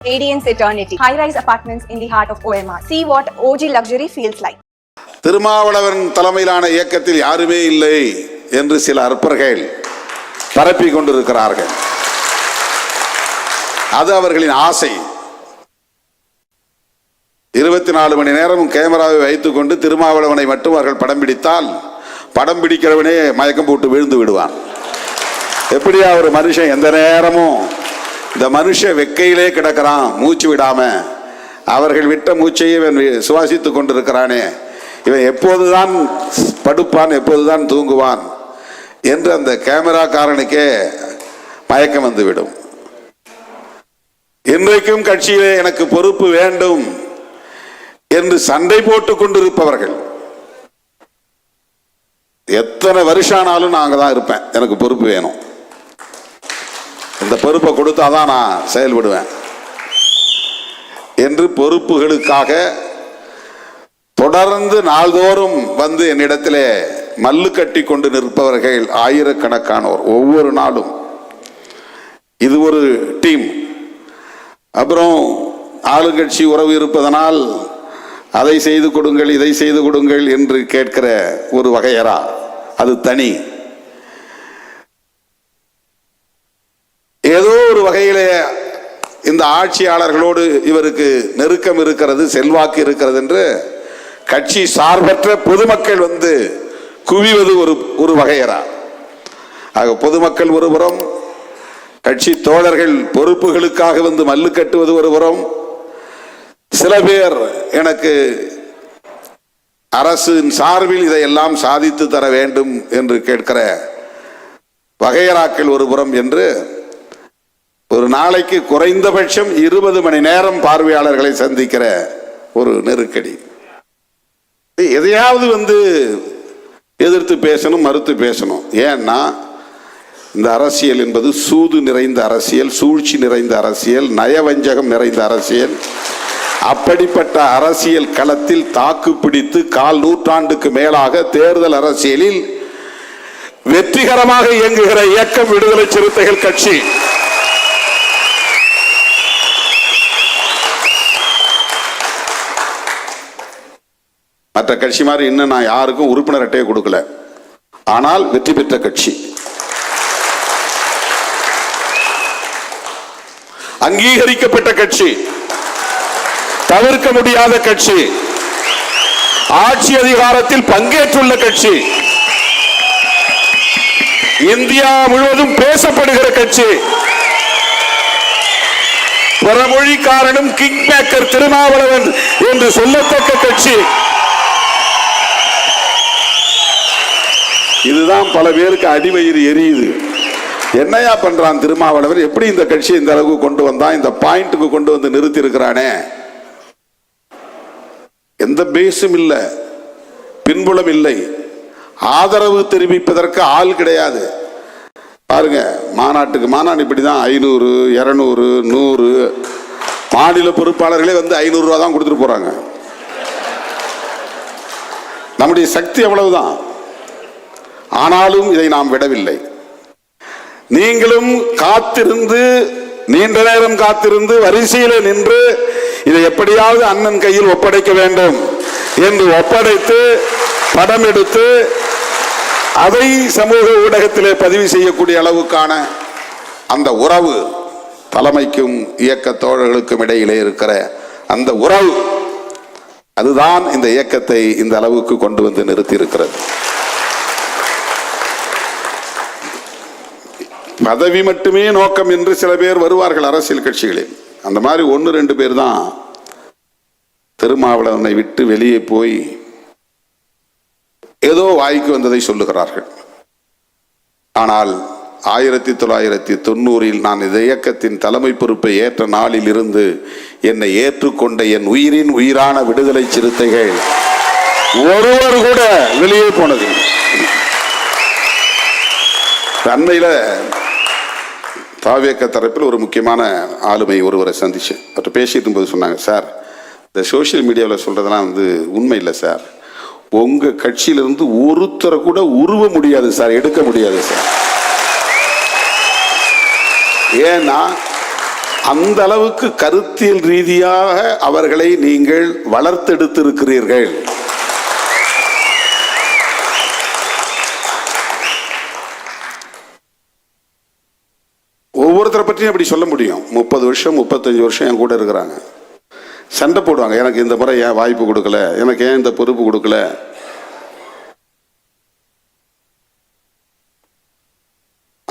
Radiance Eternity, high-rise apartments in the heart of OMR. See what OG luxury feels like. Thirumavalavan தலைமையிலான இயக்கத்தில் யாருமே இல்லை என்று சில அற்பர்கள் பரப்பிக் கொண்டிருக்கிறார்கள். அது அவர்களின் ஆசை. 24 மணி நேரமும் கேமராவை வைத்துக் கொண்டு திருமாவளவனை மட்டும் அவர்கள் படம் பிடித்தால் படம் பிடிக்கிறவனே மயக்கம் போட்டு விழுந்து விடுவான். எப்படியா ஒரு மனுஷன் எந்த நேரமும் இந்த மனுஷன் வெக்கையிலே கிடக்கிறான், மூச்சு விடாம, அவர்கள் விட்ட மூச்சையே இவன் சுவாசித்துக் கொண்டிருக்கிறானே, இவன் எப்போதுதான் படுப்பான், எப்போதுதான் தூங்குவான் என்று அந்த கேமராக்காரனுக்கே மயக்கம் வந்துவிடும். இன்றைக்கும் கட்சியிலே எனக்கு பொறுப்பு வேண்டும் என்று சண்டை போட்டுக் கொண்டிருப்பவர்கள், எத்தனை வருஷானாலும் நான் அங்கதான் இருப்பேன், எனக்கு பொறுப்பு வேணும், இந்த பொறுப்பை கொடுத்தாதான் நான் செயல்படுவேன் என்று பொறுப்புகளுக்காக தொடர்ந்து நாள்தோறும் வந்து என்னிடத்திலே மல்லு கட்டி கொண்டு நிற்பவர்கள் ஆயிரக்கணக்கானோர் ஒவ்வொரு நாளும். இது ஒரு டீம். அப்புறம் ஆளுங்கட்சி உறவு இருப்பதனால் அதை செய்து கொடுங்கள், இதை செய்து கொடுங்கள் என்று கேட்கிற ஒரு வகையரா, அது தனி. ஏதோ ஒரு வகையிலே இந்த ஆட்சியாளர்களோடு இவருக்கு நெருக்கம் இருக்கிறது, செல்வாக்கு இருக்கிறது என்று கட்சி சார்பற்ற பொதுமக்கள் வந்து குவிவது ஒரு வகையரா. ஆக பொதுமக்கள் ஒருபுறம், கட்சி தோழர்கள் பொறுப்புகளுக்காக வந்து மல்லு கட்டுவது ஒருபுறம், சில பேர் எனக்கு அரசின் சார்பில் இதையெல்லாம் சாதித்து தர வேண்டும் என்று கேட்கிற வகையராக்கள் ஒருபுறம் என்று ஒரு நாளைக்கு குறைந்தபட்சம் 20 மணி நேரம் பார்வையாளர்களை சந்திக்கிற ஒரு நெருக்கடி. எதையாவது வந்து எதிர்த்து பேசணும், மறுத்து பேசணும். ஏன்னா இந்த அரசியல் என்பது சூது நிறைந்த அரசியல், சூழ்ச்சி நிறைந்த அரசியல், நயவஞ்சகம் நிறைந்த அரசியல். அப்படிப்பட்ட அரசியல் களத்தில் தாக்கு பிடித்து 1/4 நூற்றாண்டுக்கு மேலாக தேர்தல் அரசியலில் வெற்றிகரமாக இயங்குகிற இயக்கம் விடுதலை சிறுத்தைகள் கட்சி. மற்ற கட்சி மாதிரி இன்னும் நான் யாருக்கும் உறுப்பினர் அட்டையை கொடுக்கல, ஆனால் வெற்றி பெற்ற கட்சி, அங்கீகரிக்கப்பட்ட கட்சி, தவிர்க்க முடியாத கட்சி, ஆட்சி அதிகாரத்தில் பங்கேற்றுள்ள கட்சி, இந்தியா முழுவதும் பேசப்படுகிற கட்சி, பிறமொழிக்காரனும் கிங் மேக்கர் திருமாவளவன் என்று சொல்லத்தக்க கட்சி. இதுதான் பல பேருக்கு அடிவயிறு எரியுது. என்னையா பண்றான் திருமாவளவன், எப்படி இந்த கட்சியை இந்த அளவுக்கு கொண்டு வந்தான், இந்த பாயிண்ட்டுக்கு கொண்டு வந்து நிறுத்தி இருக்கிறானே, எந்த பேஸும் இல்லை, பின்புலம் இல்லை, ஆதரவு தெரிவிப்பதற்கு ஆள் கிடையாது. பாருங்க, மாநாடு இப்படிதான் 500, 200, 100 மாநில பொறுப்பாளர்களே வந்து 500 ரூபா தான் கொடுத்துட்டு போறாங்க. நம்முடைய சக்தி அவ்வளவுதான். ஆனாலும் இதை நாம் விடவில்லை. நீங்களும் காத்திருந்து, நீண்ட நேரம் காத்திருந்து, வரிசையில் நின்று இதை எப்படியாவது அண்ணன் கையில் ஒப்படைக்க வேண்டும் என்று ஒப்படைத்து படம் எடுத்து அதை சமூக ஊடகத்திலே பதிவு செய்யக்கூடிய அளவுக்கான அந்த உறவு, தலைமைக்கும் இயக்க தோழர்களுக்கும் இடையிலே இருக்கிற அந்த உறவு, அதுதான் இந்த இயக்கத்தை இந்த அளவுக்கு கொண்டு வந்து நிறுத்தி இருக்கிறது. பதவி மட்டுமே நோக்கம் என்று சில பேர் வருவார்கள் அரசியல் கட்சிகளில். அந்த மாதிரி 1-2 பேர் தான் திருமாவளவனை விட்டு வெளியே போய் ஏதோ வாய்க்கு வந்ததை சொல்லுகிறார்கள். ஆனால் 1990 நான் இந்த இயக்கத்தின் தலைமை பொறுப்பை ஏற்ற நாளில் இருந்து என்னை ஏற்றுக்கொண்ட என் உயிரின் உயிரான விடுதலை சிறுத்தைகள் ஒருவர் கூட வெளியே போனது. அண்மையில தாவேக்க தரப்பில் ஒரு முக்கியமான ஆளுமை ஒருவரை சந்திச்சு அவர்கிட்ட பேசிட்டு இருக்கும்போது சொன்னாங்க, சார் இந்த சோசியல் மீடியாவில் சொல்றதெல்லாம் வந்து உண்மை இல்லை சார், உங்க கட்சியிலிருந்து ஒருத்தரை கூட உருவ முடியாது சார், எடுக்க முடியாது சார். ஏன்னா அந்த அளவுக்கு கருத்தியல் ரீதியாக அவர்களை நீங்கள் வளர்த்தெடுத்திருக்கிறீர்கள். ஒவ்வொருத்தரை பற்றியும் அப்படி சொல்ல முடியும். 30 வருஷம் 35 வருஷம் என் கூட இருக்கிறாங்க. சண்டை போடுவாங்க, எனக்கு இந்த முறை ஏன் வாய்ப்பு கொடுக்கல, எனக்கு ஏன் இந்த பொறுப்பு கொடுக்கல.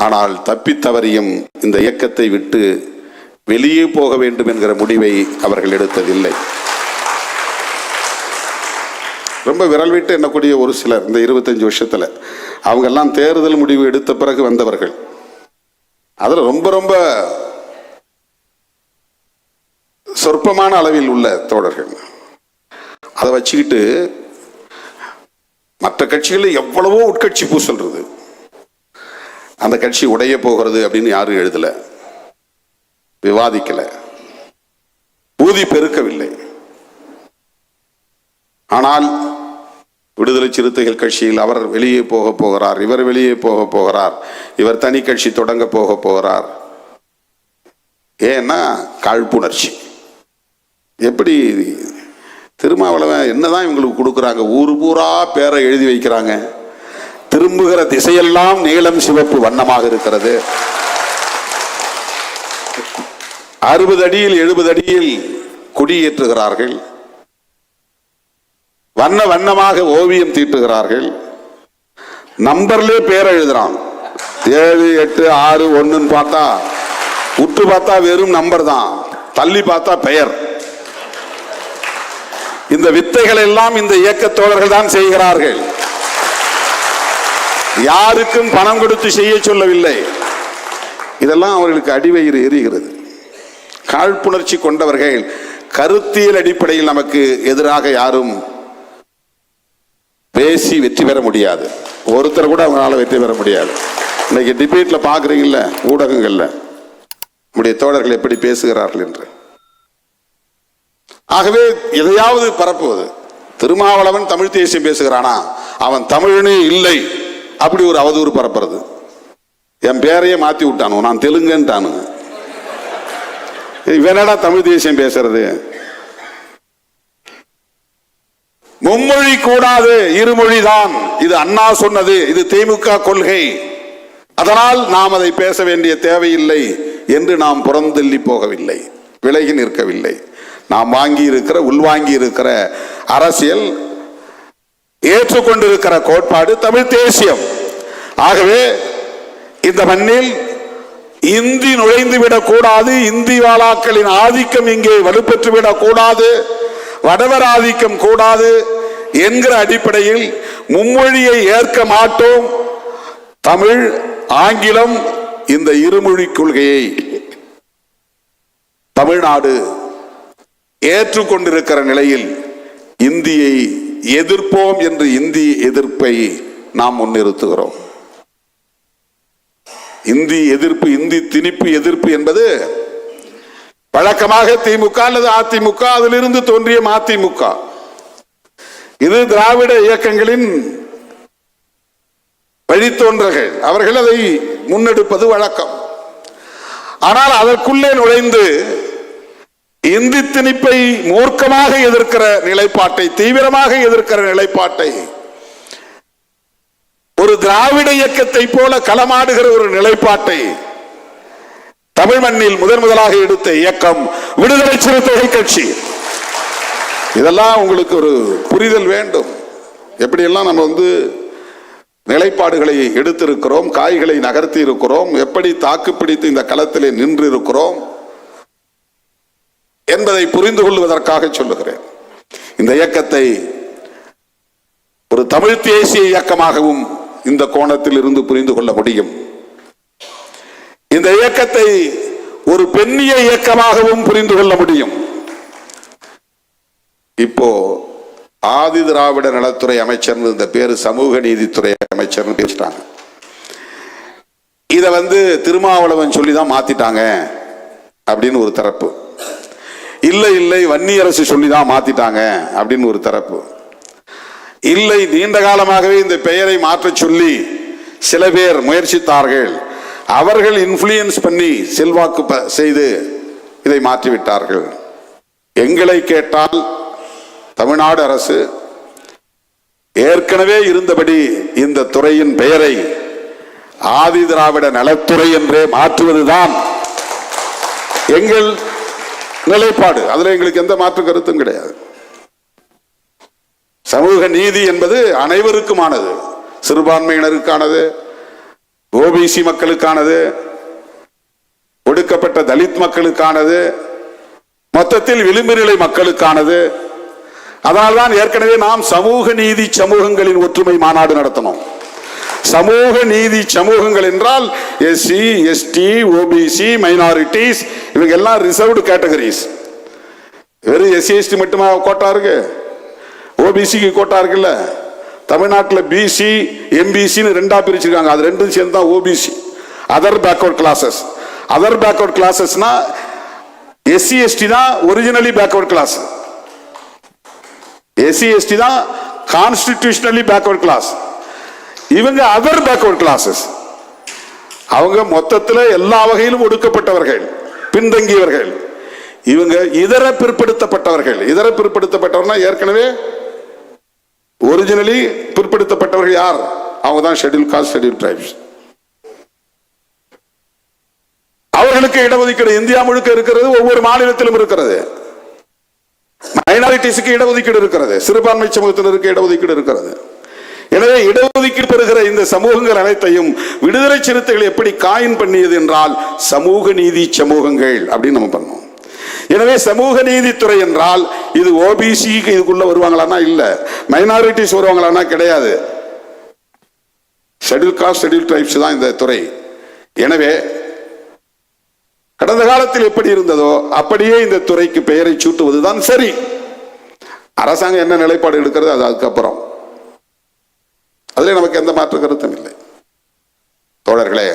ஆனால் தப்பித்தவறியும் இந்த இயக்கத்தை விட்டு வெளியே போக வேண்டும் என்கிற முடிவை அவர்கள் எடுத்ததில்லை. ரொம்ப விரல் விட்டு எண்ணக்கூடிய ஒரு சிலர் இந்த 25 வருஷத்துல அவங்க எல்லாம் தேர்தல் முடிவு எடுத்த பிறகு வந்தவர்கள். அதுல ரொம்ப ரொம்ப சொற்பமான அளவில் உள்ள தோழர்கள். அதை வச்சுக்கிட்டு மற்ற கட்சிகளில் எவ்வளவோ உட்கட்சி பூசல்றது, அந்த கட்சி உடைய போகிறது அப்படின்னு யாரும் எழுதல, விவாதிக்கல, ஊதி பெருக்கவில்லை. ஆனால் விடுதலை சிறுத்தைகள் கட்சியில் அவர் வெளியே போக போகிறார், இவர் வெளியே போக போகிறார், இவர் தனி கட்சி தொடங்க போக போகிறார். ஏன்னா காழ்ப்புணர்ச்சி. எப்படி திருமாவளவன் என்னதான் இவங்களுக்கு கொடுக்குறாங்க, ஊரு பூரா பேரை எழுதி வைக்கிறாங்க, திரும்புகிற திசையெல்லாம் நீலம் சிவப்பு வண்ணமாக இருக்கிறது. 60 அடியில் 70 அடியில் கொடியேற்றுகிறார்கள், வண்ண வண்ணமாக ஓவியம் தீட்டுகிறார்கள், நம்பர்லயே பேரை எழுதுறான். 7, 8, 6, 1 பார்த்தா உற்று பார்த்தா வெறும் நம்பர் தான், தள்ளி பார்த்தா பெயர். இந்த வித்தைகள் எல்லாம் இந்த இயக்க தோழர்கள் தான் செய்கிறார்கள். யாருக்கும் பணம் கொடுத்து செய்ய சொல்லவில்லை. இதெல்லாம் அவர்களுக்கு அடிவயிறு எரிகிறது. காழ்ப்புணர்ச்சி கொண்டவர்கள். கருத்தியல் அடிப்படையில் நமக்கு எதிராக யாரும் பேசி வெற்றி பெற முடியாது. ஒருத்தர் கூட அவங்களால வெற்றி பெற முடியாது. இன்னைக்கு டிபேட்ல பாக்குறீங்கல்ல, ஊடகங்கள்ல நம்முடைய தோழர்கள் எப்படி பேசுகிறார்கள் என்று. ஆகவே எதையாவது பரப்புவது. திருமாவளவன் தமிழ் தேசியம் பேசுகிறானா, அவன் தமிழனே இல்லை அப்படி ஒரு அவதூறு பரப்புறது. என் பேரையே மாத்தி விட்டானு, நான் தெலுங்குன்ட்டானு. இவனடா தமிழ் தேசியம் பேசுறது? மும்மொழி கூடாது, இருமொழிதான். இது அண்ணா சொன்னது, இது திமுக கொள்கை. அதனால் நாம் அதை பேச வேண்டிய தேவையில்லை என்று நாம் புறந்தள்ளி போகவில்லை, விலகி நிற்கவில்லை. நாம் வாங்கி இருக்கிற, உள்வாங்கி இருக்கிற அரசியல், ஏற்றுக்கொண்டிருக்கிற கோட்பாடு தமிழ் தேசியம். ஆகவே இந்த மண்ணில் இந்தி நுழைந்து விடக்கூடாது, இந்தி வாழாக்களின் ஆதிக்கம் இங்கே வலுப்பெற்று விடக்கூடாது, வடவர் ஆதிக்கம் கூடாது என்கிற அடிப்படையில் மும்மொழியை ஏற்க மாட்டோம். தமிழ், ஆங்கிலம் இந்த இருமொழி கொள்கையை தமிழ்நாடு ஏற்றுக்கொண்டிருக்கிற நிலையில் இந்தியை எதிர்ப்போம் என்று இந்தி எதிர்ப்பை நாம் முன்னிறுத்துகிறோம். இந்தி எதிர்ப்பு, இந்தி திணிப்பு எதிர்ப்பு என்பது வழக்கமாக திமுக அல்லது அதிமுக, அதிலிருந்து தோன்றிய மதிமுக, இது திராவிட இயக்கங்களின் வழித்தோன்றல்கள். அவர்கள் அதை முன்னெடுப்பது வழக்கம். ஆனால் அதற்குள்ளே நுழைந்து இந்தி திணிப்பை மூர்க்கமாக எதிர்க்கிற நிலைப்பாட்டை, தீவிரமாக எதிர்க்கிற நிலைப்பாட்டை, ஒரு திராவிட இயக்கத்தை போல களமாடுகிற ஒரு நிலைப்பாட்டை தமிழ் மண்ணில் முதலாக எடுத்த இயக்கம் விடுதலை சிறுத்தைகள் கட்சி. இதெல்லாம் உங்களுக்கு ஒரு புரிதல் வேண்டும். எப்படியெல்லாம் நம்ம நிலைப்பாடுகளை எடுத்திருக்கிறோம், காய்களை நகர்த்தி இருக்கிறோம், எப்படி தாக்குப்பிடித்து இந்த களத்திலே நின்று இருக்கிறோம் என்பதை புரிந்து கொள்வதற்காக சொல்லுகிறேன். இந்த இயக்கத்தை ஒரு தமிழ் தேசிய இயக்கமாகவும் இந்த கோணத்தில் இருந்து புரிந்து கொள்ள முடியும். இந்த இயக்கத்தை ஒரு பெண்ணிய இயக்கமாகவும் புரிந்து கொள்ள முடியும். இப்போ ஆதி திராவிட நலத்துறை அமைச்சர், இந்த பேரு சமூக நீதித்துறை அமைச்சர் பேசிட்டாங்க. இத திருமாவளவன் சொல்லிதான் மாத்திட்டாங்க அப்படின்னு ஒரு தரப்பு, இல்லை இல்லை வன்னியரசு சொல்லிதான் மாத்திட்டாங்க அப்படின்னு ஒரு தரப்பு, இல்லை நீண்ட காலமாகவே இந்த பெயரை மாற்ற சொல்லி சில பேர் முயற்சித்தார்கள், அவர்கள் இன்ஃப்ளூயன்ஸ் பண்ணி செல்வாக்கு செய்து இதை மாற்றிவிட்டார்கள். எங்களை கேட்டால் தமிழ்நாடு அரசு ஏற்கனவே இருந்தபடி இந்த துறையின் பெயரை ஆதி திராவிட நலத்துறை என்றே மாற்றுவதுதான் எங்கள் நிலைப்பாடு. அதுல எங்களுக்கு எந்த மாற்று கருத்தும் கிடையாது. சமூக நீதி என்பது அனைவருக்குமானது, சிறுபான்மையினருக்கானது, ஓபிசி மக்களுக்கானது, ஒடுக்கப்பட்ட தலித் மக்களுக்கானது, மொத்தத்தில் விளிம்பு நிலை மக்களுக்கானது. அதனால்தான் ஏற்கனவே நாம் சமூக நீதி சமூகங்களின் ஒற்றுமை மாநாடு நடத்தணும். சமூக நீதி சமூகங்கள் என்றால் எஸ்சி, எஸ்டி, ஓபிசி, மைனாரிட்டிஸ், இவங்க எல்லாம் ரிசர்வ்டு கேட்டகரிஸ். வெறும் எஸ்சி எஸ்டி மட்டுமா கோட்டா இருக்கு? ஓபிசிக்கு கோட்டா இருக்குல்ல. தமிழ்நாட்டில் பிசி எம்பிசின்னு ரெண்டா பிரிச்சிருக்காங்க. அது ரெண்டும் சேர்ந்து தான் OBC. Other backward classes. Other backward கிளாஸஸ்னா எஸ்சி எஸ்டி தான் originally backward class. SC ST தான் கான்ஸ்டிடியூஷனலி பேக்வர்ட் கிளாஸ். இவங்க அதர் பேக்வர்ட் கிளாஸஸ். அவங்க மொத்தத்தில் எல்லா வகையிலும் ஒடுக்கப்பட்டவர்கள், பின்தங்கியவர்கள். இவங்க இதர பிற்படுத்தப்பட்டவர்கள். இதர பிற்படுத்தப்பட்டவர்னா ஏற்கனவே ஒரிஜினலி பிற்படுத்தப்பட்டவர்கள் யார்? அவங்க தான் ஷெட்யூல் காஸ்ட், ஷெட்யூல் டிரைப்ஸ். அவர்களுக்கு இடஒதுக்கீடு இந்தியா முழுக்க இருக்கிறது, ஒவ்வொரு மாநிலத்திலும் இருக்கிறது. மைனாரிட்டிஸுக்கு இடஒதுக்கீடு இருக்கிறது, சிறுபான்மை சமூகத்தினருக்கு இடஒதுக்கீடு இருக்கிறது. எனவே இடஒதுக்கீடு பெறுகிற இந்த சமூகங்கள் அனைத்தையும் விடுதலை சிறுத்தைகள் எப்படி காயின் பண்ணியது என்றால் சமூக நீதி சமூகங்கள் அப்படின்னு நம்ம பண்ணோம். எனவே சமூக நீதித்துறை என்றால் இது ஓபிசி இதுக்குள்ள வருவாங்களான்னா இல்ல, மைனாரிட்டிஸ் வருவாங்களான்னா கிடையாது. ஷெட்யூல் காஸ்ட், ஷெட்யூல் டிரைப்ஸ் தான் இந்த துறை. எனவே கடந்த காலத்தில் எப்படி இருந்ததோ அப்படியே இந்த துறைக்கு பெயரை சூட்டுவதுதான் சரி. அரசாங்கம் என்ன நிலைப்பாடு எடுக்கிறது அது அதுக்கப்புறம். அதிலே நமக்கு எந்த மாற்று கருத்தும் இல்லை. தோழர்களே,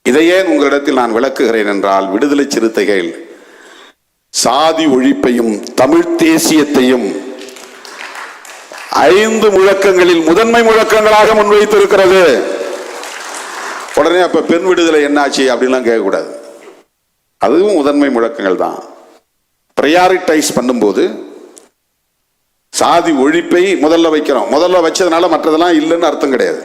இதையே உங்களிடத்தில் நான் விளக்குகிறேன் என்றால் விடுதலை சிறுத்தைகள் சாதி ஒழிப்பையும் தமிழ் தேசியத்தையும் 5 முழக்கங்களில் முதன்மை முழக்கங்களாக முன்வைத்திருக்கிறது. உடனே அப்ப பெண் விடுதலை என்னாச்சு அப்படின்லாம் கேட்கக்கூடாது. அதுவும் முதன்மை முழக்கங்கள் தான். பிரையாரிட்டைஸ் பண்ணும்போது சாதி ஒழிப்பை முதல்ல வைக்கிறோம். முதல்ல வச்சதுனால மற்றதெல்லாம் இல்லைன்னு அர்த்தம் கிடையாது.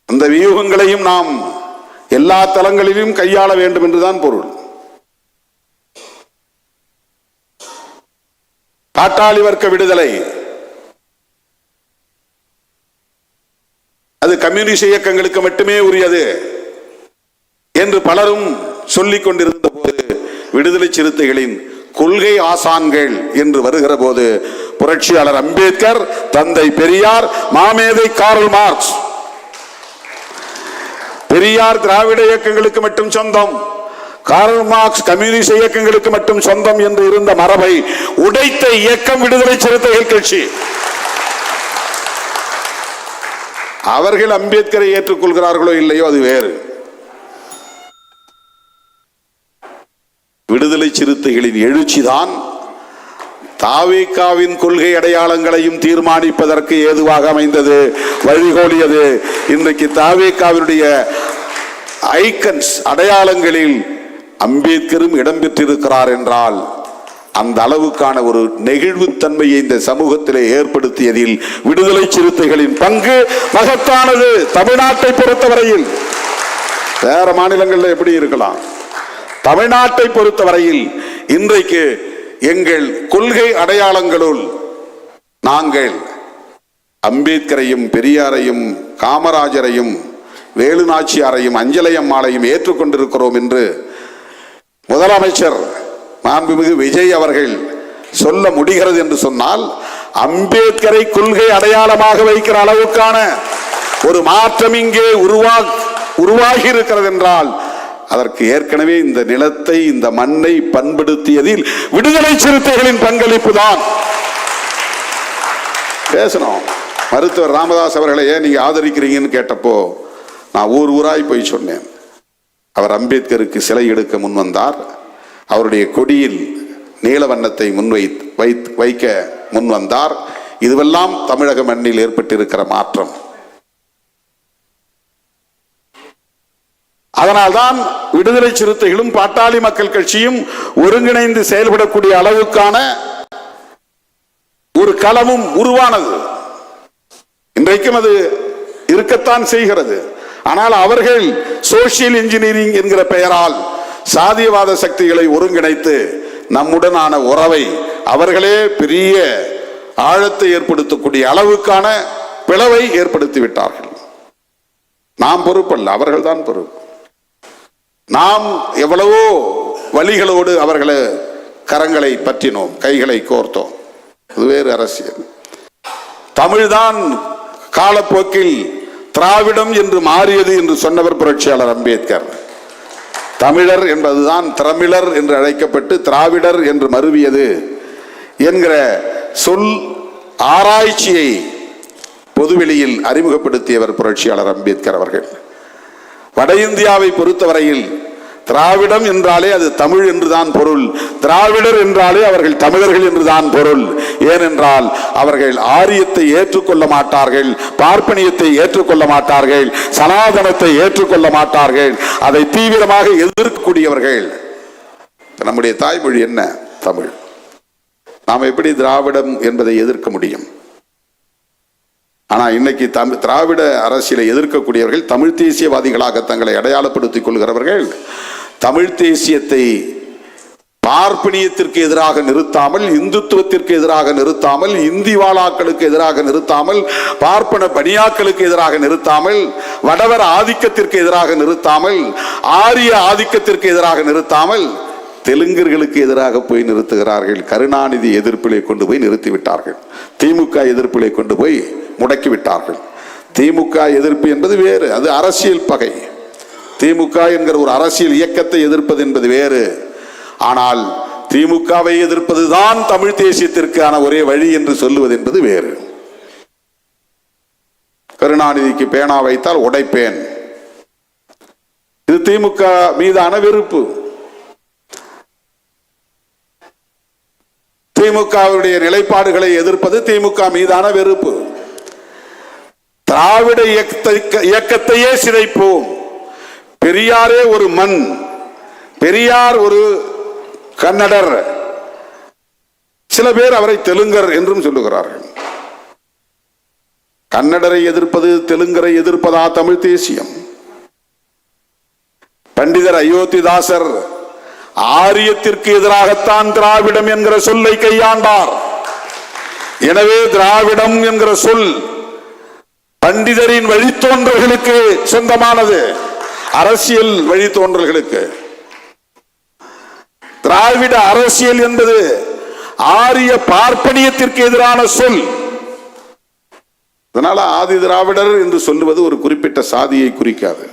அந்த வியூகங்களையும் நாம் எல்லா தளங்களிலும் கையாள வேண்டும் என்றுதான் பொருள். பாட்டாளி வர்க்க விடுதலை அது கம்யூனிஸ்ட் இயக்கங்களுக்கு மட்டுமே உரியது என்று பலரும் சொல்லிக் கொண்டிருந்த போது விடுதலை சிறுத்தைகளின் கொள்கை ஆசான்கள் என்று வருகிற போது புரட்சியாளர் அம்பேத்கர், தந்தை பெரியார், மாமேதை கார்ல் மார்க்ஸ், பெரியார் திராவிட இயக்கங்களுக்கு மட்டும் சொந்தம், கார்ல் மார்க்ஸ் கம்யூனிஸ்ட் இயக்கங்களுக்கு மட்டும் சொந்தம் என்று இருந்த மரபை உடைத்த இயக்கம் விடுதலை சிறுத்தைகள் கட்சி. அவர்கள் அம்பேத்கரை ஏற்றுக்கொள்கிறார்களோ இல்லையோ அது வேறு. விடுதலை சிறுத்தைகளின் எழுச்சிதான் தாவேகாவின் கொள்கை அடையாளங்களையும் தீர்மானிப்பதற்கு ஏதுவாக அமைந்தது, வழிகோலியது. இன்றைக்கு தாவேகாவினுடைய ஐக்கன்ஸ் அடையாளங்களில் அம்பேத்கரும் இடம்பெற்றிருக்கிறார் என்றால் அந்த அளவுக்கான ஒரு நெகிழ்வுத்தன்மையை இந்த சமூகத்திலே ஏற்படுத்தியதில் விடுதலை சிறுத்தைகளின் பங்கு மகத்தானது. தமிழ்நாட்டை பொறுத்தவரையில் வேற மாநிலங்களில் எப்படி இருக்கலாம், தமிழ்நாட்டை பொறுத்தவரையில் இன்றைக்கு எங்கள் கொள்கை அடையாளங்களுள் நாங்கள் அம்பேத்கரையும் பெரியாரையும் காமராஜரையும் வேலு நாச்சியாரையும் அஞ்சலை அம்மாளையும் ஏற்றுக்கொண்டிருக்கிறோம் என்று முதலமைச்சர் மாண்புமிகு விஜய் அவர்கள் சொல்ல முடிகிறது என்று சொன்னால் அம்பேத்கரை கொள்கை அடையாளமாக வைக்கிற அளவுக்கான ஒரு மாற்றம் இங்கே உருவாகி இருக்கிறது என்றால் அதற்கு ஏற்கனவே இந்த நிலத்தை, இந்த மண்ணை பண்படுத்தியதில் விடுதலை சிறுத்தைகளின் பங்களிப்பு தான். பேசணும். மருத்துவர் ராமதாஸ் அவர்களை ஏன் நீங்க ஆதரிக்கிறீங்கன்னு கேட்டப்போ நான் ஊராய் போய் சொன்னேன். அவர் அம்பேத்கருக்கு சிலை எடுக்க முன் வந்தார். அவருடைய கொடியில் நீல வண்ணத்தை வைக்க முன் வந்தார். இதுவெல்லாம் தமிழக மண்ணில் ஏற்பட்டிருக்கிற மாற்றம். அதனால்தான் விடுதலை சிறுத்தைகளும் பாட்டாளி மக்கள் கட்சியும் ஒருங்கிணைந்து செயல்படக்கூடிய அளவுக்கான ஒரு களமும் உருவானது. இன்றைக்கும் அது இருக்கத்தான் செய்கிறது. ஆனால் அவர்கள் சோசியல் இன்ஜினியரிங் என்கிற பெயரால் சாதியவாத சக்திகளை ஒருங்கிணைத்து நம்முடனான உறவை அவர்களே பெரிய ஆழத்தை ஏற்படுத்தக்கூடிய அளவுக்கான பிளவை ஏற்படுத்தி விட்டார்கள். நாம் பொறுப்பல்ல, அவர்கள்தான் பொறுப்பு. நாம் எவ்வளவோ வழிகளோடு அவர்களை கரங்களை பற்றினோம், கைகளை கோர்த்தோம். அது வேறு அரசியல். தமிழ்தான் காலப்போக்கில் திராவிடம் என்று மாறியது என்று சொன்னவர் புரட்சியாளர் அம்பேத்கர். தமிழர் என்பதுதான் திரமிழர் என்று அழைக்கப்பட்டு திராவிடர் என்று மருவியது என்கிற சொல் ஆராய்ச்சியை பொதுவெளியில் அறிமுகப்படுத்தியவர் புரட்சியாளர் அம்பேத்கர் அவர்கள். வட இந்தியாவை பொறுத்தவரையில் திராவிடம் என்றாலே அது தமிழ் என்றுதான் பொருள், திராவிடர் என்றாலே அவர்கள் தமிழர்கள் என்றுதான் பொருள். ஏனென்றால் அவர்கள் ஆரியத்தை ஏற்றுக்கொள்ள மாட்டார்கள், பார்ப்பனியத்தை ஏற்றுக்கொள்ள மாட்டார்கள், சனாதனத்தை ஏற்றுக்கொள்ள மாட்டார்கள், அதை தீவிரமாக எதிர்க்கக்கூடியவர்கள். நம்முடைய தாய்மொழி என்ன? தமிழ். நாம் எப்படி திராவிடம் என்பதை எதிர்க்க முடியும்? ஆனா இன்னைக்கு திராவிட அரசியலை எதிர்க்கக்கூடியவர்கள் தமிழ் தேசியவாதிகளாக தங்களை அடையாளப்படுத்திக் கொள்கிறவர்கள் தமிழ் தேசியத்தை பார்ப்பனியத்திற்கு எதிராக நிறுத்தாமல், இந்துத்துவத்திற்கு எதிராக நிறுத்தாமல், இந்தி வாழாக்களுக்கு எதிராக நிறுத்தாமல், பார்ப்பன பனியாக்களுக்கு எதிராக நிறுத்தாமல், வடவர் ஆதிக்கத்திற்கு எதிராக நிறுத்தாமல், ஆரிய ஆதிக்கத்திற்கு எதிராக நிறுத்தாமல் தெலுங்கர்களுக்கு எதிராக போய் நிறுத்துகிறார்கள். கருணாநிதி எதிர்ப்பிலை கொண்டு போய் நிறுத்திவிட்டார்கள். திமுக எதிர்ப்பிலை கொண்டு போய் முடக்கிவிட்டார்கள். திமுக எதிர்ப்பு என்பது வேறு, அது அரசியல் பகை. திமுக என்கிற ஒரு அரசியல் இயக்கத்தை எதிர்ப்பது என்பது வேறு. ஆனால் திமுகவை எதிர்ப்பதுதான் தமிழ் தேசியத்திற்கான ஒரே வழி என்று சொல்லுவது என்பது வேறு. கருணாநிதிக்கு பேனா வைத்தால் உடைப்பேன், இது திமுக மீதான வெறுப்பு. திமுகவுடைய நிலைப்பாடுகளை எதிர்ப்பது திமுக மீதான வெறுப்பு. திராவிட இயக்கத்தையே சிதைப்போம். பெரியாரே ஒரு மண், பெரியார் ஒரு கன்னடர், சில பேர் அவரை தெலுங்கர் என்றும் சொல்லுகிறார்கள். கன்னடரை எதிர்ப்பது, தெலுங்கரை எதிர்ப்பதா தமிழ் தேசியம்? பண்டிதர் அயோத்திதாசர் ஆரியத்திற்கு எதிராகத்தான் திராவிடம் என்கிற சொல்லை கையாண்டார். எனவே திராவிடம் என்கிற சொல் பண்டிதரின் வழித்தோன்றல்களுக்கு சொந்தமானது, அரசியல் வழித்தோன்றல்களுக்கு. திராவிட அரசியல் என்பது ஆரிய பார்ப்பனியத்திற்கு எதிரான சொல். அதனால ஆதி திராவிடர் என்று சொல்லுவது ஒரு குறிப்பிட்ட சாதியை குறிக்காது.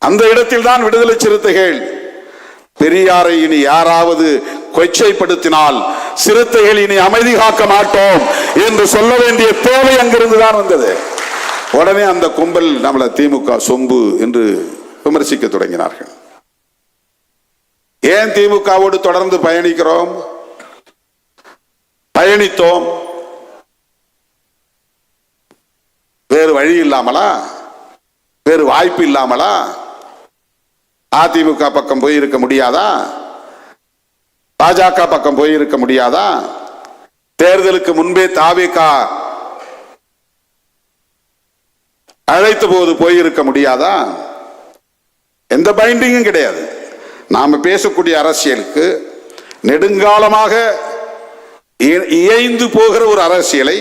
அந்த இடத்தில் தான் விடுதலை சிறுத்தைகள் பெரியாரை இனி யாராவது கொச்சைப்படுத்தினால் சிறுத்தைகள் இனி அமைதி காக்க மாட்டோம் என்று சொல்ல வேண்டிய தேவை அங்கிருந்துதான் வந்தது. உடனே அந்த கும்பல் நம்மள திமுக சொம்பு என்று விமர்சிக்க தொடங்கினார்கள். ஏன் திமுகவோடு தொடர்ந்து பயணித்தோம்? வேறு வழி இல்லாமலா? வேறு வாய்ப்பு இல்லாமலா? அதிமுக பக்கம் போயிருக்க முடியாதா? பாஜக பக்கம் போயிருக்க முடியாதா? தேர்தலுக்கு முன்பே தாவேக அழைத்த போது போயிருக்க முடியாதா? எந்த பைண்டிங்கும் கிடையாது. நாம பேசக்கூடிய அரசியலுக்கு நெடுங்காலமாக இயைந்து போகிற ஒரு அரசியலை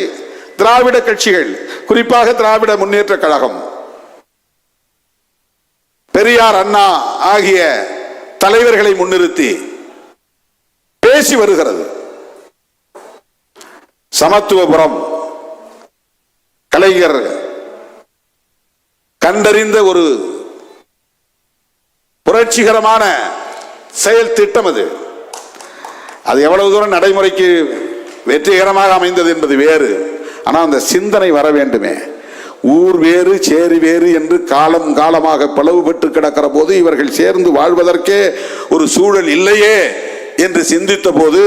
திராவிட கட்சிகள், குறிப்பாக திராவிட முன்னேற்ற கழகம், பெரியார், அண்ணா ஆகிய தலைவர்களை முன்னிறுத்தி பேசி வருகிறது. சமத்துவபுரம் கலைஞர் கண்டறிந்த ஒரு புரட்சிகரமான செயல் திட்டம் அது. அது எவ்வளவு தூரம் நடைமுறைக்கு வெற்றிகரமாக அமைந்தது என்பது வேறு. ஆனால் அந்த சிந்தனை வர வேண்டுமே. ஊர் வேறு சேரி வேறு என்று காலம் காலமாக பிளவுபட்டு கிடக்கிற போது இவர்கள் சேர்ந்து வாழ்வதற்கே ஒரு சூழல் இல்லையே என்று சிந்தித்த போது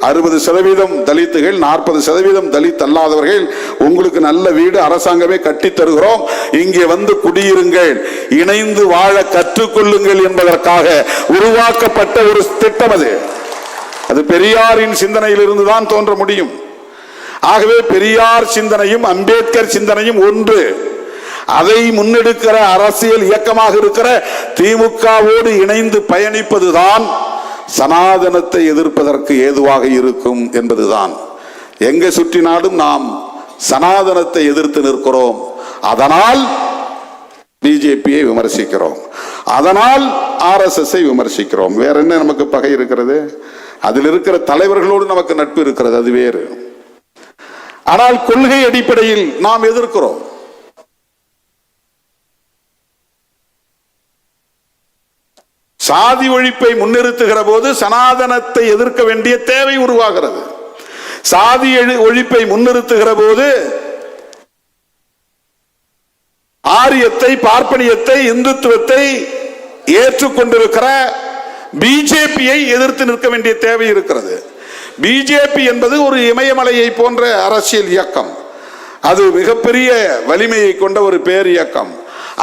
60% தலித்துகள், 40% தலித் அல்லாதவர்கள். உங்களுக்கு நல்ல வீடு அரசாங்கமே கட்டி தருகிறோம், இங்கே வந்து குடியிருங்கள், இணைந்து வாழ கற்றுக்கொள்ளுங்கள் என்பதற்காக உருவாக்கப்பட்ட ஒரு திட்டம் அது. அது பெரியாரின் சிந்தனையிலிருந்து தான் தோன்ற முடியும். ஆகவே பெரியார் சிந்தனையும் அம்பேத்கர் சிந்தனையும் ஒன்று. அதை முன்னெடுக்கிற அரசியல் இயக்கமாக இருக்கிற திமுகவோடு இணைந்து பயணிப்பதுதான் சனாதனத்தை எதிர்ப்பதற்கு ஏதுவாக இருக்கும் என்பதுதான். எங்க சுற்றினாலும் நாம் சனாதனத்தை எதிர்த்து நிற்கிறோம். அதனால் பிஜேபியை விமர்சிக்கிறோம், அதனால் RSS விமர்சிக்கிறோம். வேற என்ன நமக்கு பகை இருக்கிறது? அதில் இருக்கிற தலைவர்களோடு நமக்கு நட்பு இருக்கிறது, அது வேறு. ஆனால் கொள்கை அடிப்படையில் நாம் எதிர்க்கிறோம். சாதி ஒழிப்பை முன்னிறுத்துகிற போது சனாதனத்தை எதிர்க்க வேண்டிய தேவை உருவாகிறது. சாதி ஒழிப்பை முன்னிறுத்துகிற போது ஆரியத்தை, பார்ப்பனியத்தை, இந்துத்துவத்தை ஏற்றுக்கொண்டிருக்கிற பிஜேபியை எதிர்த்து நிற்க வேண்டிய தேவை இருக்கிறது. பிஜேபி என்பது ஒரு இமயமலையை போன்ற அரசியல் இயக்கம். அது மிகப்பெரிய வலிமையை கொண்ட ஒரு பேர் இயக்கம்.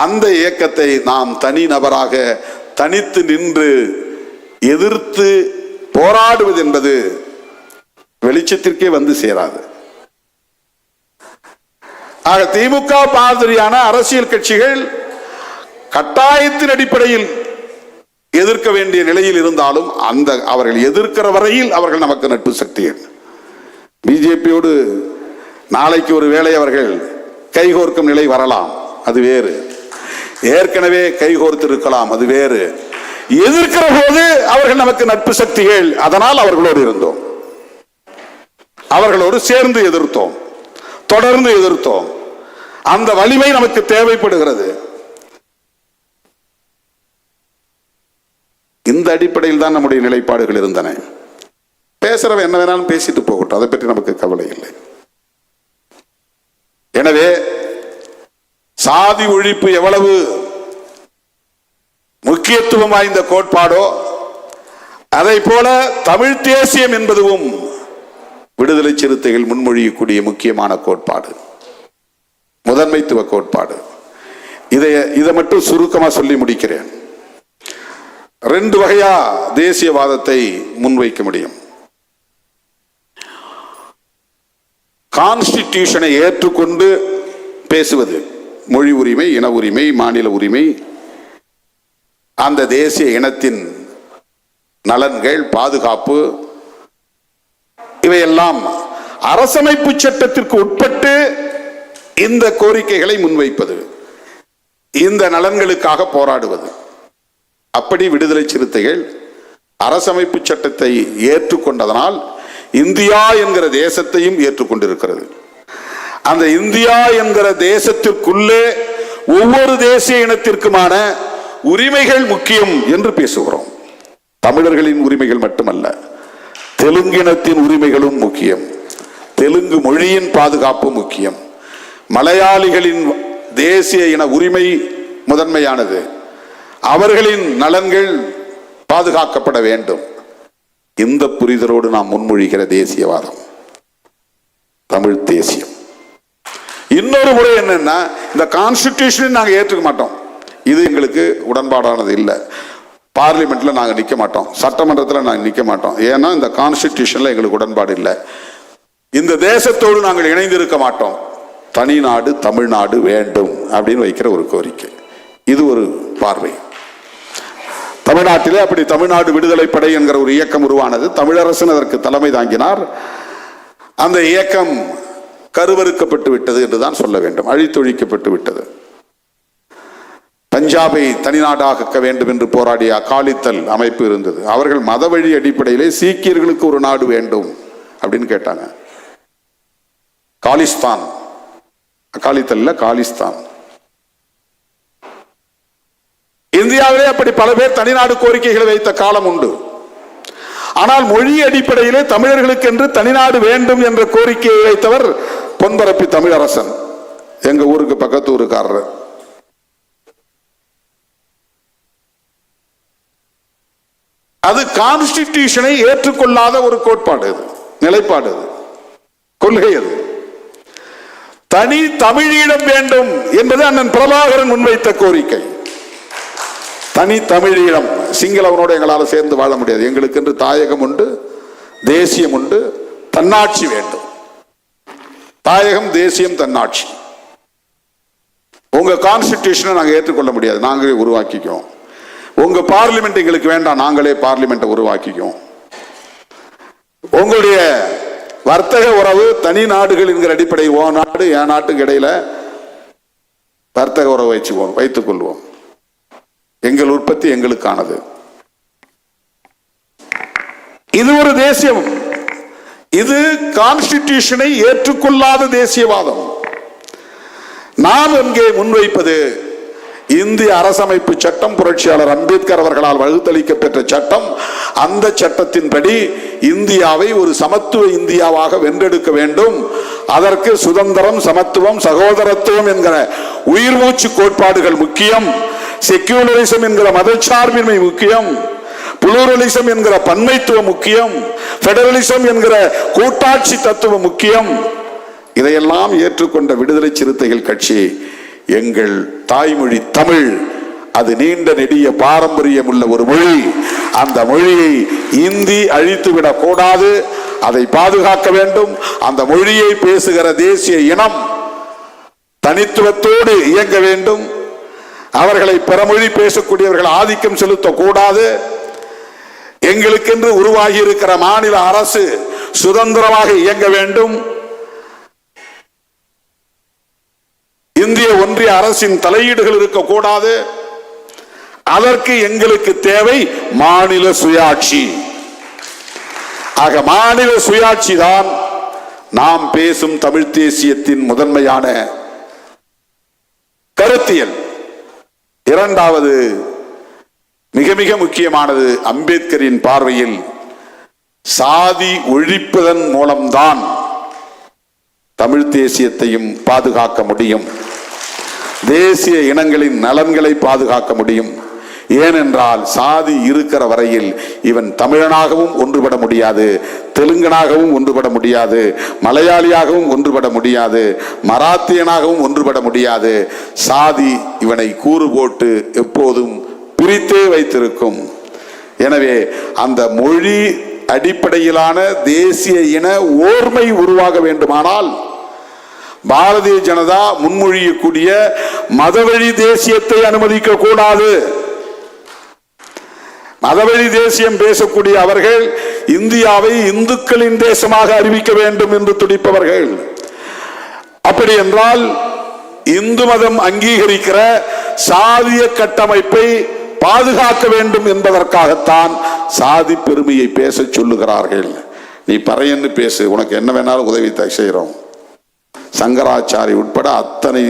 அந்த இயக்கத்தை நாம் தனி நபராக தனித்து நின்று எதிர்த்து போராடுவது என்பது வெளிச்சத்திற்கே வந்து சேராது. ஆக திமுக மாதிரியான அரசியல் கட்சிகள் கட்டாயத்தின் அடிப்படையில் எதிர்க்க வேண்டிய நிலையில் இருந்தாலும் அந்த அவர்கள் எதிர்க்கிற வரையில் அவர்கள் நமக்கு நட்பு சக்திகள். பிஜேபியோடு நாளைக்கு ஒரு வேளை அவர்கள் கைகோர்க்கும் நிலை வரலாம், அது வேறு. ஏற்கனவே கைகோர்த்து இருக்கலாம், அது வேறு. எதிர்க்கிற போது அவர்கள் நமக்கு நட்பு சக்திகள். அதனால் அவர்களோடு இருந்தோம், அவர்களோடு சேர்ந்து எதிர்த்தோம், தொடர்ந்து எதிர்த்தோம். அந்த வலிமை நமக்கு தேவைப்படுகிறது. இந்த அடிப்படையில் தான் நம்முடைய நிலைப்பாடுகள் இருந்தன. பேசுறவன் என்ன வேணாலும் பேசிட்டு போகட்டும், அதை பற்றி நமக்கு கவலை இல்லை. எனவே சாதி ஒழிப்பு எவ்வளவு முக்கியத்துவம் வாய்ந்த கோட்பாடோ அதை போல தமிழ் தேசியம் என்பதும் விடுதலை சிறுத்தைகள் முன்மொழியக்கூடிய முக்கியமான கோட்பாடு, முதன்மைத்துவ கோட்பாடு. இதை மட்டும் சுருக்கமா சொல்லி முடிக்கிறேன். 2 வகையா தேசியவாதத்தை முன்வைக்க முடியும். கான்ஸ்டிடியூஷனை ஏற்றுக்கொண்டு பேசுவது, மொழி உரிமை, இன உரிமை, மாநில உரிமை, அந்த தேசிய இனத்தின் நலன்கள், பாதுகாப்பு, இவையெல்லாம் அரசமைப்பு சட்டத்திற்கு உட்பட்டு இந்த கோரிக்கைகளை முன்வைப்பது, இந்த நலன்களுக்காக போராடுவது. அப்படி விடுதலை சிறுத்தைகள் அரசமைப்பு சட்டத்தை ஏற்றுக்கொண்டதனால் இந்தியா என்கிற தேசத்தையும் ஏற்றுக்கொண்டிருக்கிறது. அந்த இந்தியா என்கிற தேசத்திற்குள்ளே ஒவ்வொரு தேசிய இனத்திற்குமான உரிமைகள் முக்கியம் என்று பேசுகிறோம். தமிழர்களின் உரிமைகள் மட்டுமல்ல, தெலுங்கினத்தின் உரிமைகளும் முக்கியம், தெலுங்கு மொழியின் பாதுகாப்பு முக்கியம், மலையாளிகளின் தேசிய இன உரிமை முதன்மையானது, அவர்களின் நலன்கள் பாதுகாக்கப்பட வேண்டும். இந்த புரிதலோடு நாம் முன்மொழிகிற தேசியவாதம் தமிழ் தேசியம். இன்னொரு முறை என்னன்னா, இந்த கான்ஸ்டிடியூஷன் நாங்கள் ஏற்றுக்க மாட்டோம், இது எங்களுக்கு உடன்பாடானது இல்லை, பார்லிமெண்ட்ல நாங்கள் நிற்க மாட்டோம், சட்டமன்றத்தில் நாங்கள் நிற்க மாட்டோம், ஏன்னா இந்த கான்ஸ்டிடியூஷன்ல எங்களுக்கு உடன்பாடு இல்லை, இந்த தேசத்தோடு நாங்கள் இணைந்திருக்க மாட்டோம், தனி நாடு தமிழ்நாடு வேண்டும் அப்படின்னு வைக்கிற ஒரு கோரிக்கை. இது ஒரு பார்வை. தமிழ்நாட்டிலே அப்படி தமிழ்நாடு விடுதலை படை என்கிற ஒரு இயக்கம் உருவானது. தமிழரசன் அதற்கு தலைமை தாங்கினார். அந்த இயக்கம் கருவறுக்கப்பட்டு விட்டது என்றுதான் சொல்ல வேண்டும், அழித்தொழிக்கப்பட்டு விட்டது. பஞ்சாபை தனிநாடாக்க வேண்டும் என்று போராடிய அகாலித்தல் அமைப்பு இருந்தது. அவர்கள் மத வழி அடிப்படையிலே சீக்கியர்களுக்கு ஒரு நாடு வேண்டும் அப்படின்னு கேட்டாங்க. காலிஸ்தான், அகாலித்தல்ல காலிஸ்தான். இந்தியாவிலே அப்படி பல பேர் தனிநாடு கோரிக்கைகளை வைத்த காலம் உண்டு. ஆனால் மொழி அடிப்படையிலே தமிழர்களுக்கு என்று தனிநாடு வேண்டும் என்ற கோரிக்கையை வைத்தவர் பொன்பரப்பி தமிழரசன், எங்க ஊருக்கு பக்கத்து ஊருக்காரர். அது கான்ஸ்டிடியூஷனை ஏற்றுக்கொள்ளாத ஒரு கோட்பாடு. நிலைப்பாடு, கொள்கை அது. தனி தமிழீழம் வேண்டும் என்பது அண்ணன் பிரபாகரன் முன்வைத்த கோரிக்கை. தனி தமிழீழம், சிங்களவனோடு எங்களால் சேர்ந்து வாழ முடியாது, எங்களுக்கு என்று தாயகம் உண்டு, தேசியம் உண்டு, தன்னாட்சி வேண்டும். தாயகம், தேசியம், தன்னாட்சி. உங்க கான்ஸ்டிடியூஷனை நாங்கள் ஏற்றுக்கொள்ள முடியாது, நாங்களே உருவாக்கிக்கோம். உங்க பார்லிமெண்ட் எங்களுக்கு வேண்டாம், நாங்களே பார்லிமெண்ட்டை உருவாக்கிக்கோம். உங்களுடைய வர்த்தக உறவு தனி நாடுகள் என்கிற அடிப்படை, ஓ நாடு என் நாட்டுக்கு இடையில வர்த்தக உறவு வைத்துக் கொள்வோம். எங்கள் உற்பத்தி எங்களுக்கானது. இது ஒரு தேசியம். இது கான்ஸ்டிடியூஷனை ஏற்றுக்கொள்ளாத தேசியவாதம். நாம் இங்கே முன்வைப்பது இந்திய அரசமைப்பு சட்டம், புரட்சியாளர் அம்பேத்கர் அவர்களால் வகுத்தளிக்கப்பெற்ற சட்டம். அந்த சட்டத்தின்படி இந்தியாவை ஒரு சமத்துவ இந்தியாவாக வென்றெடுக்க வேண்டும். அதற்கு சுதந்திரம், சமத்துவம், சகோதரத்துவம் என்கிற உயிர் மூச்சு கோட்பாடுகள் முக்கியம். செக்யூலரிசம் என்கிற மதச்சார்பின்மை முக்கியம். புளூரலிசம் என்கிற பன்மைத்துவம் முக்கியம். பெடரலிசம் என்கிற கூட்டாட்சி தத்துவம் முக்கியம். இதையெல்லாம் ஏற்றுக்கொண்ட விடுதலை சிறுத்தைகள் கட்சி, எங்கள் தாய்மொழி தமிழ், அது நீண்ட நெடிய பாரம்பரியம் உள்ள ஒரு மொழி. அந்த மொழியை இந்தி அழித்துவிடக் கூடாது, அதை பாதுகாக்க வேண்டும். அந்த மொழியை பேசுகிற தேசிய இனம் தனித்துவத்தோடு இயங்க வேண்டும். அவர்களை பிறமொழி பேசக்கூடியவர்கள் ஆதிக்கம் செலுத்தக்கூடாது. எங்களுக்கென்று உருவாகி இருக்கிற மாநில அரசு சுதந்திரமாக இயங்க வேண்டும். இந்திய ஒன்றிய அரசின் தலையீடுகள் இருக்கக்கூடாது. அதற்கு எங்களுக்கு தேவை மாநில சுயாட்சி. ஆக மாநில சுயாட்சி தான் நாம் பேசும் தமிழ் தேசியத்தின் முதன்மையான கருத்தியல். இரண்டாவது மிக மிக முக்கியமானது, அம்பேத்கரின் பார்வையில் சாதி ஒழிப்பதன் மூலம்தான் தமிழ் தேசியத்தையும் பாதுகாக்க முடியும், தேசிய இனங்களின் நலன்களை பாதுகாக்க முடியும். ஏனென்றால் சாதி இருக்கிற வரையில் இவன் தமிழனாகவும் ஒன்றுபட முடியாது, தெலுங்கனாகவும் ஒன்றுபட முடியாது, மலையாளியாகவும் ஒன்றுபட முடியாது, மராத்தியனாகவும் ஒன்றுபட முடியாது. சாதி இவனை கூறு போட்டு எப்போதும் பிரித்தே வைத்திருக்கும். எனவே அந்த மொழி அடிப்படையிலான தேசிய இன ஓர்மை உருவாக வேண்டுமானால் பாரதிய ஜனதா முன்மொழியக்கூடிய மதவழி தேசியத்தை அனுமதிக்க கூடாது. மதவழி தேசியம் பேசக்கூடிய அவர்கள் இந்தியாவை இந்துக்களின் தேசமாக அறிவிக்க வேண்டும் என்று துடிப்பவர்கள். அப்படி என்றால் இந்து மதம் அங்கீகரிக்கிற சாதிய கட்டமைப்பை பாதுகாக்க வேண்டும் என்பதற்காகத்தான் சாதி பெருமையை பேச சொல்லுகிறார்கள். நீ பறையன்னு பேசு, உனக்கு என்ன வேணாலும் உதவி செய்கிறோம். சங்கராச்சாரி உட்பட அத்தனை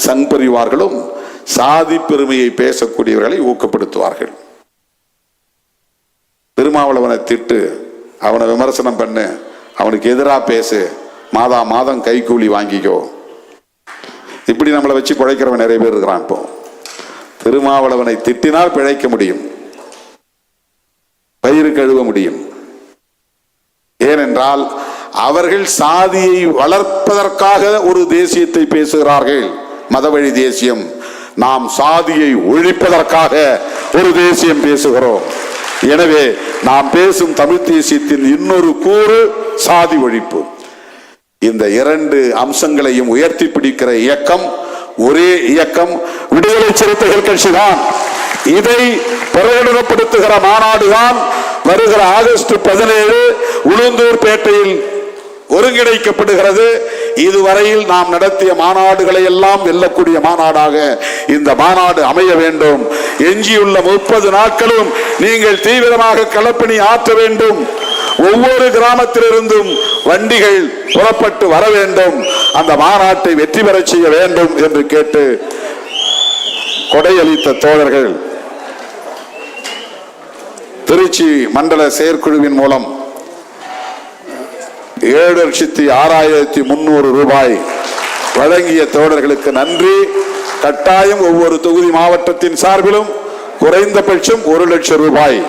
சங்பரிவார்களும் சாதி பெருமையை பேசக்கூடியவர்களை ஊக்கப்படுத்துவார்கள். திருமாவளவனை திட்டு, அவனை விமர்சனம் பண்ணு, அவனுக்கு எதிராக பேசு, மாதா மாதம் கைக்கூலி வாங்கிக்கோ. இப்படி நம்மளை வச்சு பிழைக்கிறவன் நிறைய பேர் இருக்கிறான். இப்போ திருமாவளவனை திட்டினால் பிழைக்க முடியும், பயிறு கழுவ முடியும். ஏனென்றால் அவர்கள் சாதியை வளர்ப்பதற்காக ஒரு தேசியத்தை பேசுகிறார்கள், மதவழி தேசியம். நாம் சாதியை ஒழிப்பதற்காக ஒரு தேசியம் பேசுகிறோம். எனவே நாம் பேசும் தமிழ் தேசியத்தின் இன்னொரு கூறு சாதி ஒழிப்பு. இந்த இரண்டு அம்சங்களையும் உயர்த்தி பிடிக்கிற இயக்கம் ஒரே இயக்கம் விடுதலை சிறுத்தைகள் கட்சிதான். இதை பிரகடனப்படுத்துகிற மாநாடுதான் வருகிற ஆகஸ்ட் 17 உளுந்தூர் பேட்டையில் ஒருங்கிணைக்கப்படுகிறது. இதுவரையில் நாம் நடத்திய மாநாடுகளை எல்லாம் வெல்லக்கூடிய மாநாடாக இந்த மாநாடு அமைய வேண்டும். எஞ்சியுள்ள 30 நாட்களும் நீங்கள் தீவிரமாக களப்பணி ஆற்ற வேண்டும். ஒவ்வொரு கிராமத்திலிருந்தும் வண்டிகள் புறப்பட்டு வர வேண்டும். அந்த மாநாட்டை வெற்றி பெற செய்ய வேண்டும் என்று கேட்டு கொடையளித்த தோழர்கள் திருச்சி மண்டல செயற்குழுவின் மூலம் 7,06,300 ரூபாய் வழங்கிய தோழர்களுக்கு நன்றி. கட்டாயம் ஒவ்வொரு தொகுதி மாவட்டத்தின் சார்பிலும் குறைந்தபட்சம் 1 லட்சம் ரூபாய்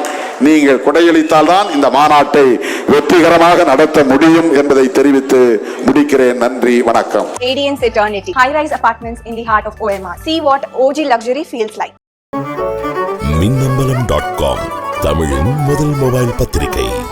நீங்கள் கொடையளித்தால் தான் இந்த மாநாட்டை வெற்றிகரமாக நடத்த முடியும் என்பதை தெரிவித்து முடிக்கிறேன். நன்றி, வணக்கம். Radiance Eternity. High-rise apartments in the heart of OMR. See what OG luxury feels like. மின்னம்பலம்.com தமிழின் முதல் மொபைல் பத்திரிகை.